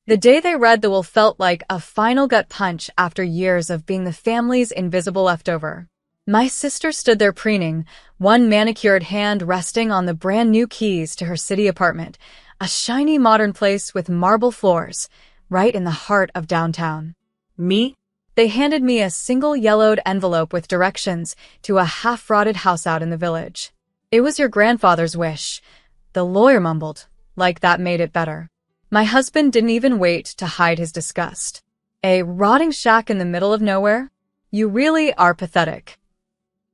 The day they read the will felt like a final gut punch after years of being the family's invisible leftover. My sister stood there preening, one manicured hand resting on the brand new keys to her city apartment, a shiny modern place with marble floors, right in the heart of downtown. Me? They handed me a single yellowed envelope with directions to a half-rotted house out in the village. It was your grandfather's wish, the lawyer mumbled, like that made it better. My husband didn't even wait to hide his disgust. A rotting shack in the middle of nowhere? You really are pathetic.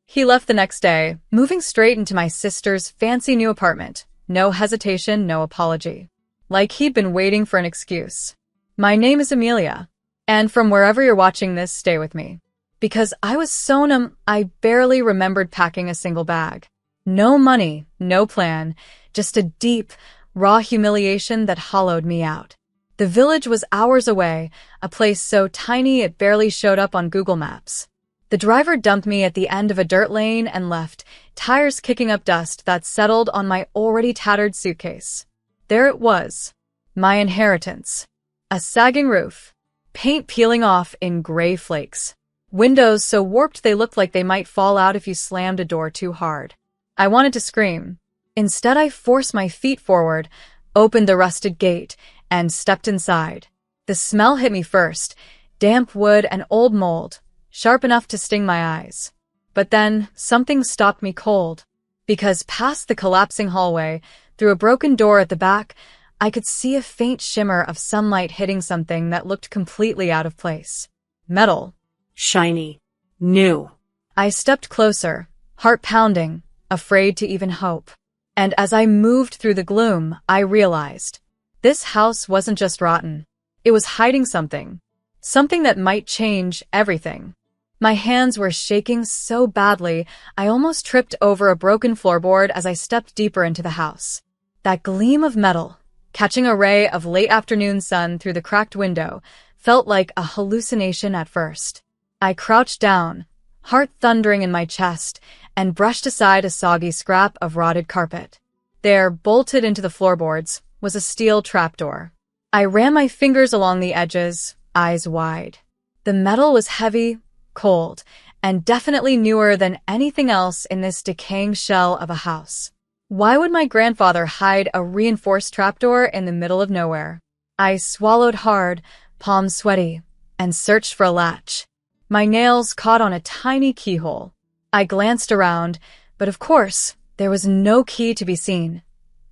He left the next day, moving straight into my sister's fancy new apartment. No hesitation, no apology. Like he'd been waiting for an excuse. My name is Amelia. And from wherever you're watching this, stay with me. Because I was so numb, I barely remembered packing a single bag. No money, no plan, just a deep, raw humiliation that hollowed me out. The village was hours away, a place so tiny it barely showed up on Google Maps. The driver dumped me at the end of a dirt lane and left, tires kicking up dust that settled on my already tattered suitcase. There it was, my inheritance. A sagging roof, paint peeling off in gray flakes, windows so warped they looked like they might fall out if you slammed a door too hard. I wanted to scream. Instead, I forced my feet forward, opened the rusted gate, and stepped inside. The smell hit me first, damp wood and old mold, sharp enough to sting my eyes. But then, something stopped me cold. Because past the collapsing hallway, through a broken door at the back, I could see a faint shimmer of sunlight hitting something that looked completely out of place. Metal. Shiny. New. I stepped closer, heart pounding, afraid to even hope. And as I moved through the gloom, I realized this house wasn't just rotten. It was hiding something. Something that might change everything. My hands were shaking so badly, I almost tripped over a broken floorboard as I stepped deeper into the house. That gleam of metal, catching a ray of late afternoon sun through the cracked window, felt like a hallucination at first. I crouched down, heart thundering in my chest, and brushed aside a soggy scrap of rotted carpet. There, bolted into the floorboards, was a steel trapdoor. I ran my fingers along the edges, eyes wide. The metal was heavy, cold, and definitely newer than anything else in this decaying shell of a house. Why would my grandfather hide a reinforced trapdoor in the middle of nowhere? I swallowed hard, palms sweaty, and searched for a latch. My nails caught on a tiny keyhole. I glanced around, but of course, there was no key to be seen.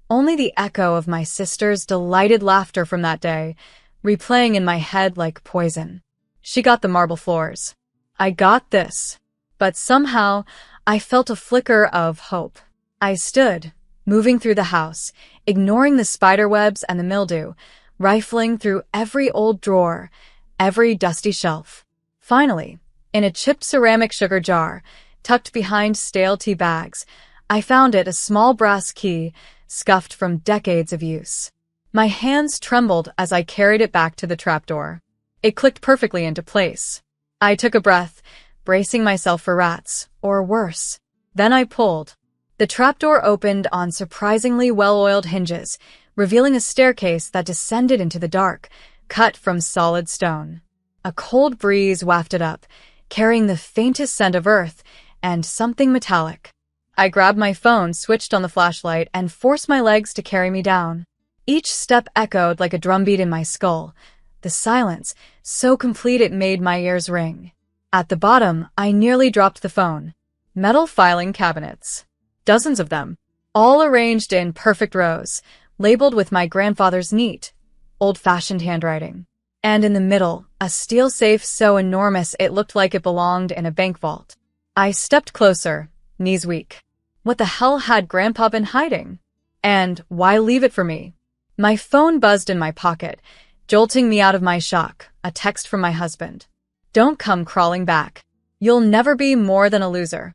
Only the echo of my sister's delighted laughter from that day, replaying in my head like poison. She got the marble floors. I got this. But somehow, I felt a flicker of hope. I stood, moving through the house, ignoring the spiderwebs and the mildew, rifling through every old drawer, every dusty shelf. Finally, in a chipped ceramic sugar jar, tucked behind stale tea bags, I found it, a small brass key, scuffed from decades of use. My hands trembled as I carried it back to the trapdoor. It clicked perfectly into place. I took a breath, bracing myself for rats, or worse. Then I pulled. The trapdoor opened on surprisingly well-oiled hinges, revealing a staircase that descended into the dark, cut from solid stone. A cold breeze wafted up, carrying the faintest scent of earth and something metallic. I grabbed my phone, switched on the flashlight, and forced my legs to carry me down. Each step echoed like a drumbeat in my skull, the silence so complete it made my ears ring. At the bottom, I nearly dropped the phone. Metal filing cabinets. Dozens of them, all arranged in perfect rows, labeled with my grandfather's neat, old-fashioned handwriting. And in the middle, a steel safe so enormous it looked like it belonged in a bank vault. I stepped closer, knees weak. What the hell had Grandpa been hiding? And why leave it for me? My phone buzzed in my pocket, jolting me out of my shock, a text from my husband. Don't come crawling back. You'll never be more than a loser.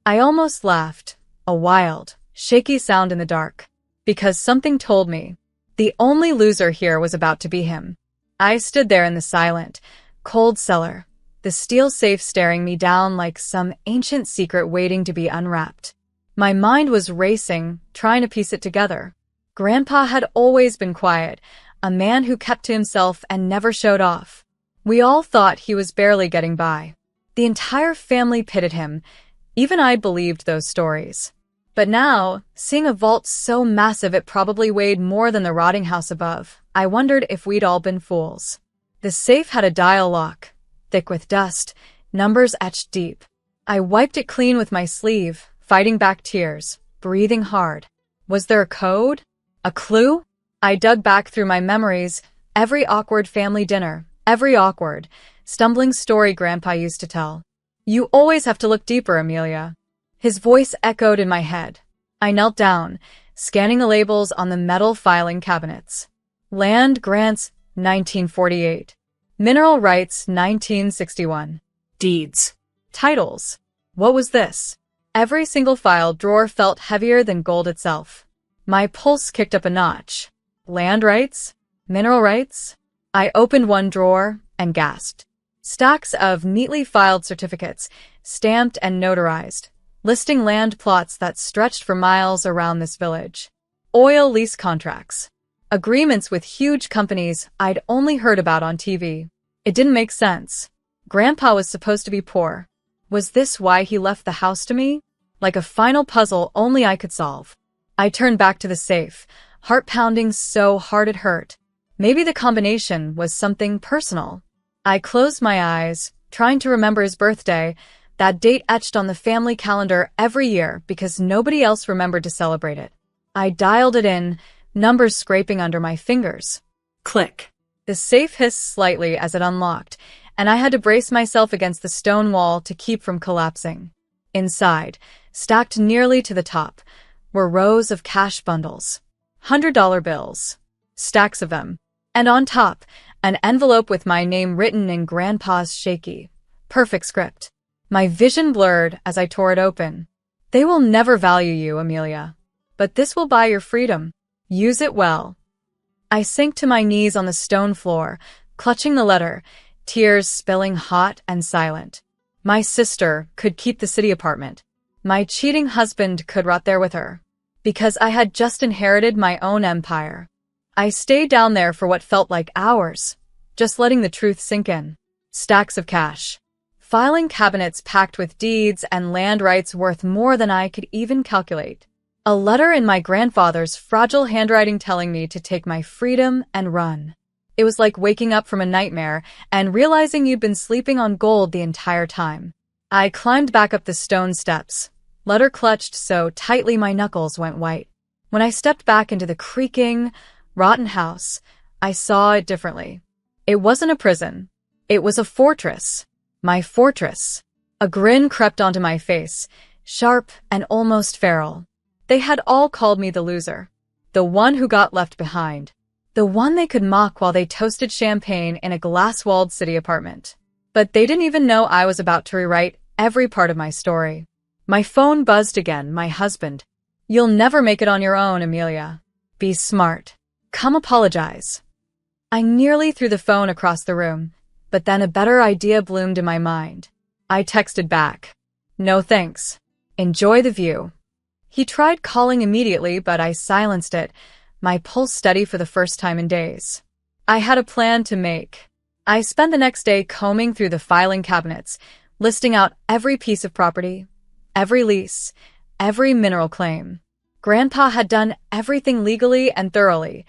I almost laughed, a wild, shaky sound in the dark, because something told me the only loser here was about to be him. I stood there in the silent, cold cellar, the steel safe staring me down like some ancient secret waiting to be unwrapped. My mind was racing, trying to piece it together. Grandpa had always been quiet, a man who kept to himself and never showed off. We all thought he was barely getting by. The entire family pitied him. Even I believed those stories. But now, seeing a vault so massive it probably weighed more than the rotting house above, I wondered if we'd all been fools. The safe had a dial lock, thick with dust, numbers etched deep. I wiped it clean with my sleeve, fighting back tears, breathing hard. Was there a code? A clue? I dug back through my memories, every awkward family dinner, every awkward, stumbling story Grandpa used to tell. You always have to look deeper, Amelia. His voice echoed in my head. I knelt down, scanning the labels on the metal filing cabinets. Land grants, 1948. Mineral rights, 1961. Deeds. Titles. What was this? Every single file drawer felt heavier than gold itself. My pulse kicked up a notch. Land rights? Mineral rights? I opened one drawer and gasped. Stacks of neatly filed certificates, stamped and notarized, listing land plots that stretched for miles around this village. Oil lease contracts. Agreements with huge companies I'd only heard about on TV. It didn't make sense. Grandpa was supposed to be poor. Was this why he left the house to me? Like a final puzzle only I could solve. I turned back to the safe, heart pounding so hard it hurt. Maybe the combination was something personal. I closed my eyes, trying to remember his birthday, that date etched on the family calendar every year because nobody else remembered to celebrate it. I dialed it in, numbers scraping under my fingers. Click. The safe hissed slightly as it unlocked, and I had to brace myself against the stone wall to keep from collapsing. Inside, stacked nearly to the top, were rows of cash bundles. $100 bills. Stacks of them. And on top, an envelope with my name written in Grandpa's shaky, perfect script. My vision blurred as I tore it open. They will never value you, Amelia. But this will buy your freedom. Use it well. I sank to my knees on the stone floor, clutching the letter, tears spilling hot and silent. My sister could keep the city apartment. My cheating husband could rot there with her. Because I had just inherited my own empire. I stayed down there for what felt like hours, just letting the truth sink in. Stacks of cash. Filing cabinets packed with deeds and land rights worth more than I could even calculate. A letter in my grandfather's fragile handwriting telling me to take my freedom and run. It was like waking up from a nightmare and realizing you'd been sleeping on gold the entire time. I climbed back up the stone steps, letter clutched so tightly my knuckles went white. When I stepped back into the creaking, rotten house, I saw it differently. It wasn't a prison. It was a fortress. My fortress. A grin crept onto my face, sharp and almost feral. They had all called me the loser. The one who got left behind. The one they could mock while they toasted champagne in a glass-walled city apartment. But they didn't even know I was about to rewrite every part of my story. My phone buzzed again, my husband. You'll never make it on your own, Amelia. Be smart. Come apologize. I nearly threw the phone across the room, but then a better idea bloomed in my mind. I texted back. No thanks. Enjoy the view. He tried calling immediately, but I silenced it, my pulse steady for the first time in days. I had a plan to make. I spent the next day combing through the filing cabinets, listing out every piece of property, every lease, every mineral claim. Grandpa had done everything legally and thoroughly.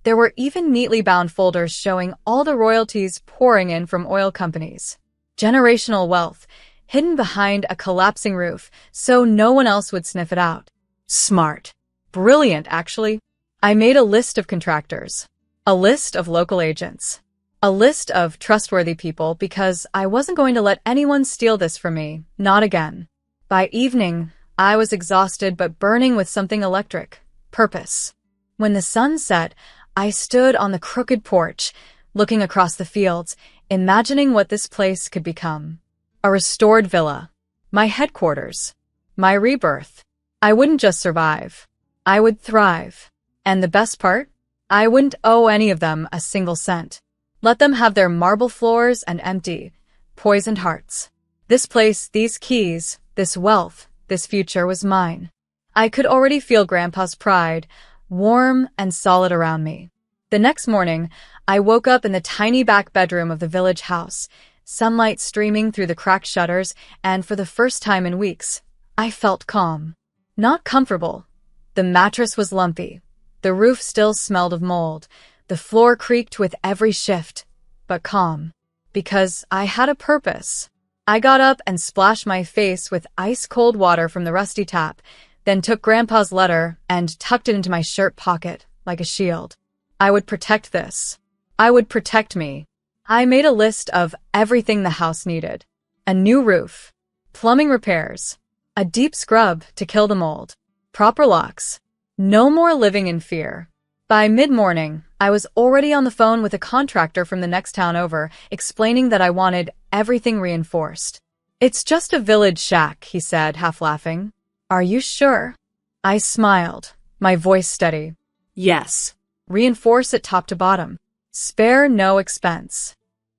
There were even neatly bound folders showing all the royalties pouring in from oil companies. Generational wealth, hidden behind a collapsing roof, so no one else would sniff it out. Smart. Brilliant, actually. I made a list of contractors. A list of local agents. A list of trustworthy people because I wasn't going to let anyone steal this from me, not again. By evening, I was exhausted but burning with something electric. Purpose. When the sun set, I stood on the crooked porch, looking across the fields, imagining what this place could become. A restored villa. My headquarters. My rebirth. I wouldn't just survive. I would thrive. And the best part? I wouldn't owe any of them a single cent. Let them have their marble floors and empty, poisoned hearts. This place, these keys, this wealth, this future was mine. I could already feel Grandpa's pride, warm and solid around me. The next morning, I woke up in the tiny back bedroom of the village house, sunlight streaming through the cracked shutters, and for the first time in weeks, I felt calm. Not comfortable. The mattress was lumpy. The roof still smelled of mold. The floor creaked with every shift, but calm. Because I had a purpose. I got up and splashed my face with ice-cold water from the rusty tap, then took Grandpa's letter and tucked it into my shirt pocket like a shield. I would protect this. I would protect me. I made a list of everything the house needed. A new roof, plumbing repairs, a deep scrub to kill the mold, proper locks. No more living in fear. By mid-morning, I was already on the phone with a contractor from the next town over, explaining that I wanted everything reinforced. "It's just a village shack," he said, half laughing. "Are you sure?" I smiled, my voice steady. Yes. Reinforce it top to bottom. Spare no expense.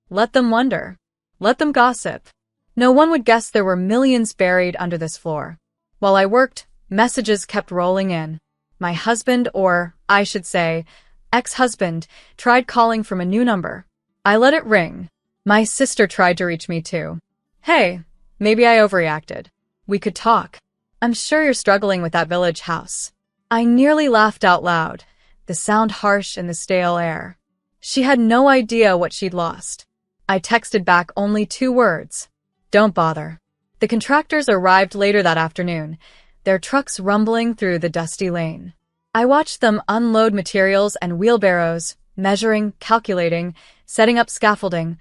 Let them wonder. Let them gossip. No one would guess there were millions buried under this floor. While I worked, messages kept rolling in. My husband, or I should say, ex-husband, tried calling from a new number. I let it ring. My sister tried to reach me too. "Hey, maybe I overreacted. We could talk. I'm sure you're struggling with that village house." I nearly laughed out loud, the sound harsh in the stale air. She had no idea what she'd lost. I texted back only 2 words. "Don't bother." The contractors arrived later that afternoon, their trucks rumbling through the dusty lane. I watched them unload materials and wheelbarrows, measuring, calculating, setting up scaffolding,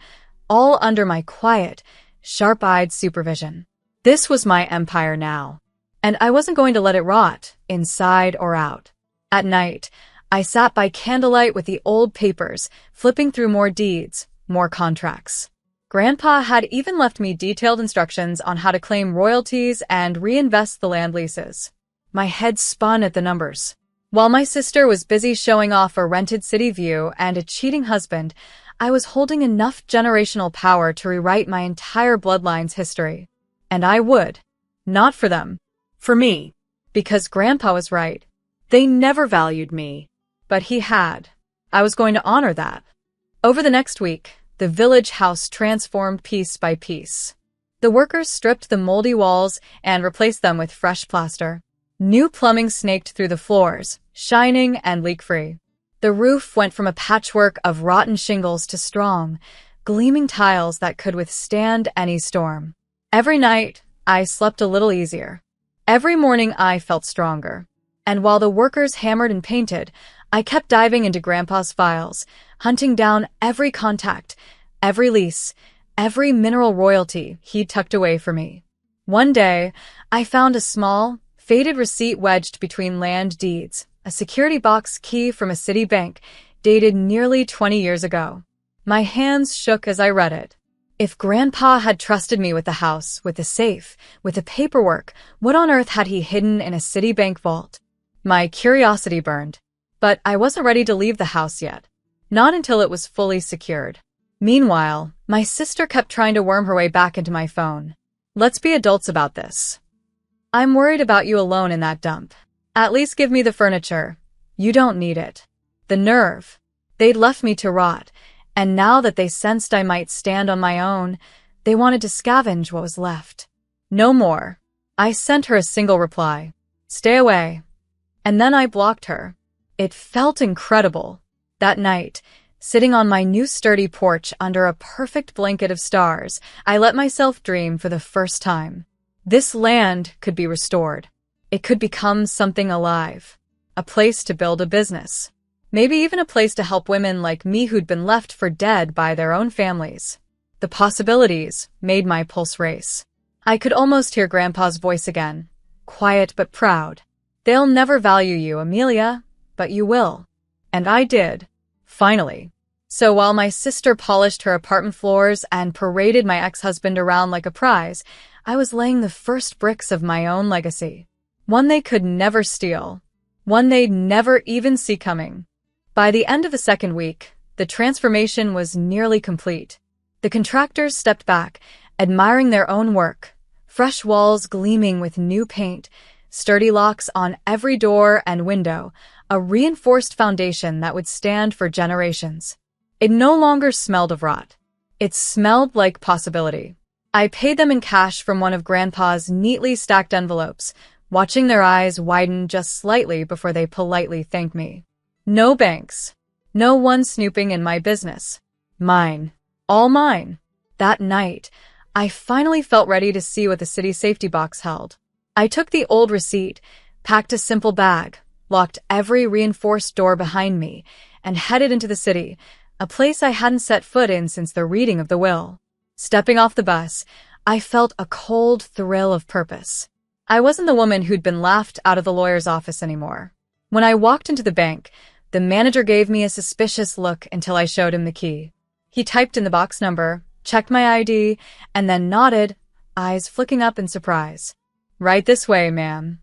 all under my quiet, sharp-eyed supervision. This was my empire now, and I wasn't going to let it rot, inside or out. At night, I sat by candlelight with the old papers, flipping through more deeds, more contracts. Grandpa had even left me detailed instructions on how to claim royalties and reinvest the land leases. My head spun at the numbers. While my sister was busy showing off a rented city view and a cheating husband, I was holding enough generational power to rewrite my entire bloodline's history. And I would. Not for them. For me. Because Grandpa was right. They never valued me. But he had. I was going to honor that. Over the next week, the village house transformed piece by piece. The workers stripped the moldy walls and replaced them with fresh plaster. New plumbing snaked through the floors, shining and leak-free. The roof went from a patchwork of rotten shingles to strong, gleaming tiles that could withstand any storm. Every night, I slept a little easier. Every morning, I felt stronger. And while the workers hammered and painted, I kept diving into Grandpa's files, hunting down every contact, every lease, every mineral royalty he'd tucked away for me. One day, I found a small, faded receipt wedged between land deeds, a security box key from a city bank, dated nearly 20 years ago. My hands shook as I read it. If Grandpa had trusted me with the house, with the safe, with the paperwork, what on earth had he hidden in a city bank vault? My curiosity burned. But I wasn't ready to leave the house yet. Not until it was fully secured. Meanwhile, my sister kept trying to worm her way back into my phone. "Let's be adults about this. I'm worried about you alone in that dump. At least give me the furniture. You don't need it." The nerve. They'd left me to rot, and now that they sensed I might stand on my own, they wanted to scavenge what was left. No more. I sent her a single reply. "Stay away." And then I blocked her. It felt incredible. That night, sitting on my new sturdy porch under a perfect blanket of stars, I let myself dream for the first time. This land could be restored. It could become something alive. A place to build a business. Maybe even a place to help women like me who'd been left for dead by their own families. The possibilities made my pulse race. I could almost hear Grandpa's voice again. Quiet but proud. "They'll never value you, Amelia. But you will." And I did. Finally. So while my sister polished her apartment floors and paraded my ex-husband around like a prize, I was laying the first bricks of my own legacy. One they could never steal. One they'd never even see coming. By the end of the second week, the transformation was nearly complete. The contractors stepped back, admiring their own work. Fresh walls gleaming with new paint, sturdy locks on every door and window, a reinforced foundation that would stand for generations. It no longer smelled of rot. It smelled like possibility. I paid them in cash from one of Grandpa's neatly stacked envelopes, watching their eyes widen just slightly before they politely thanked me. No banks. No one snooping in my business. Mine. All mine. That night, I finally felt ready to see what the city safety box held. I took the old receipt, packed a simple bag, locked every reinforced door behind me, and headed into the city, a place I hadn't set foot in since the reading of the will. Stepping off the bus, I felt a cold thrill of purpose. I wasn't the woman who'd been laughed out of the lawyer's office anymore. When I walked into the bank, the manager gave me a suspicious look until I showed him the key. He typed in the box number, checked my ID, and then nodded, eyes flicking up in surprise. Right this way, ma'am.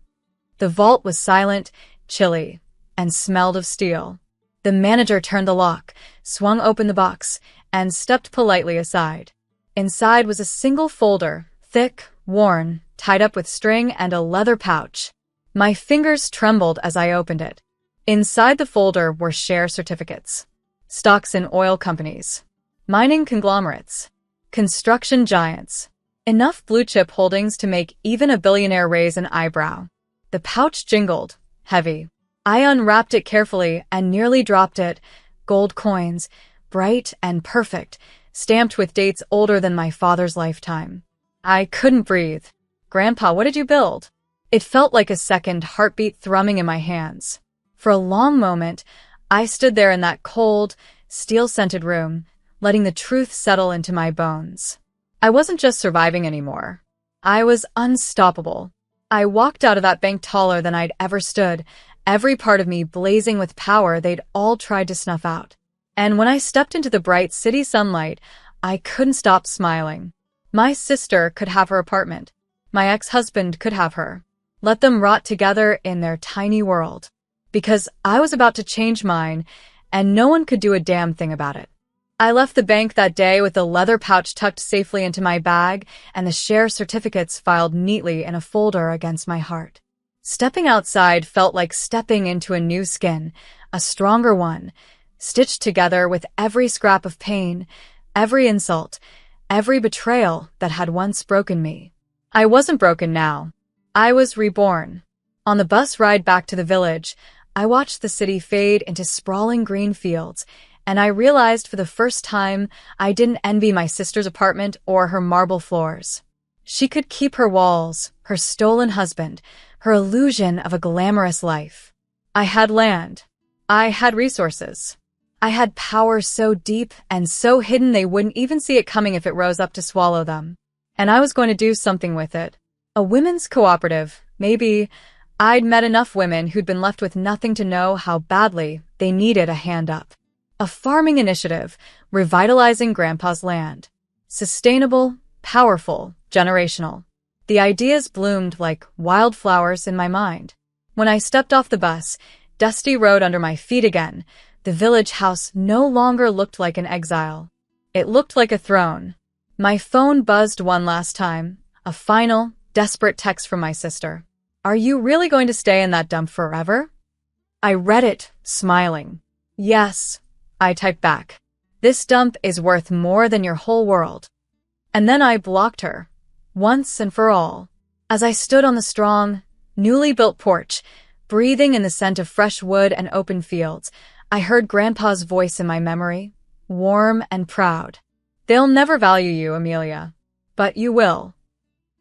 The vault was silent, chilly, and smelled of steel. The manager turned the lock, swung open the box, and stepped politely aside. Inside was a single folder, thick, worn, tied up with string and a leather pouch. My fingers trembled as I opened it. Inside the folder were share certificates, stocks in oil companies, mining conglomerates, construction giants, enough blue-chip holdings to make even a billionaire raise an eyebrow. The pouch jingled, heavy. I unwrapped it carefully and nearly dropped it. Gold coins, bright and perfect, stamped with dates older than my father's lifetime. I couldn't breathe. Grandpa, what did you build? It felt like a second heartbeat thrumming in my hands. For a long moment, I stood there in that cold, steel-scented room, letting the truth settle into my bones. I wasn't just surviving anymore. I was unstoppable. I walked out of that bank taller than I'd ever stood, every part of me blazing with power they'd all tried to snuff out. And when I stepped into the bright city sunlight, I couldn't stop smiling. My sister could have her apartment. My ex-husband could have her. Let them rot together in their tiny world. Because I was about to change mine, and no one could do a damn thing about it. I left the bank that day with the leather pouch tucked safely into my bag and the share certificates filed neatly in a folder against my heart. Stepping outside felt like stepping into a new skin, a stronger one, stitched together with every scrap of pain, every insult, every betrayal that had once broken me. I wasn't broken now. I was reborn. On the bus ride back to the village, I watched the city fade into sprawling green fields, and I realized for the first time I didn't envy my sister's apartment or her marble floors. She could keep her walls, her stolen husband, her illusion of a glamorous life. I had land. I had resources. I had power so deep and so hidden they wouldn't even see it coming if it rose up to swallow them. And I was going to do something with it. A women's cooperative, maybe. I'd met enough women who'd been left with nothing to know how badly they needed a hand up. A farming initiative, revitalizing Grandpa's land. Sustainable, powerful, generational. The ideas bloomed like wildflowers in my mind. When I stepped off the bus, dusty road under my feet again, the village house no longer looked like an exile. It looked like a throne. My phone buzzed one last time, a final, desperate text from my sister. Are you really going to stay in that dump forever? I read it, smiling. Yes, I typed back. This dump is worth more than your whole world. And then I blocked her, once and for all. As I stood on the strong, newly built porch, breathing in the scent of fresh wood and open fields, I heard Grandpa's voice in my memory, warm and proud. They'll never value you, Amelia. But you will.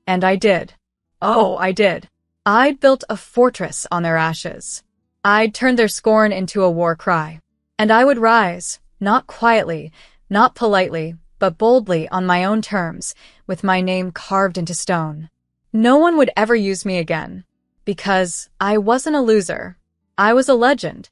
And I did. Oh, I did. I'd built a fortress on their ashes. I'd turned their scorn into a war cry. And I would rise, not quietly, not politely, but boldly on my own terms, with my name carved into stone. No one would ever use me again. Because I wasn't a loser. I was a legend.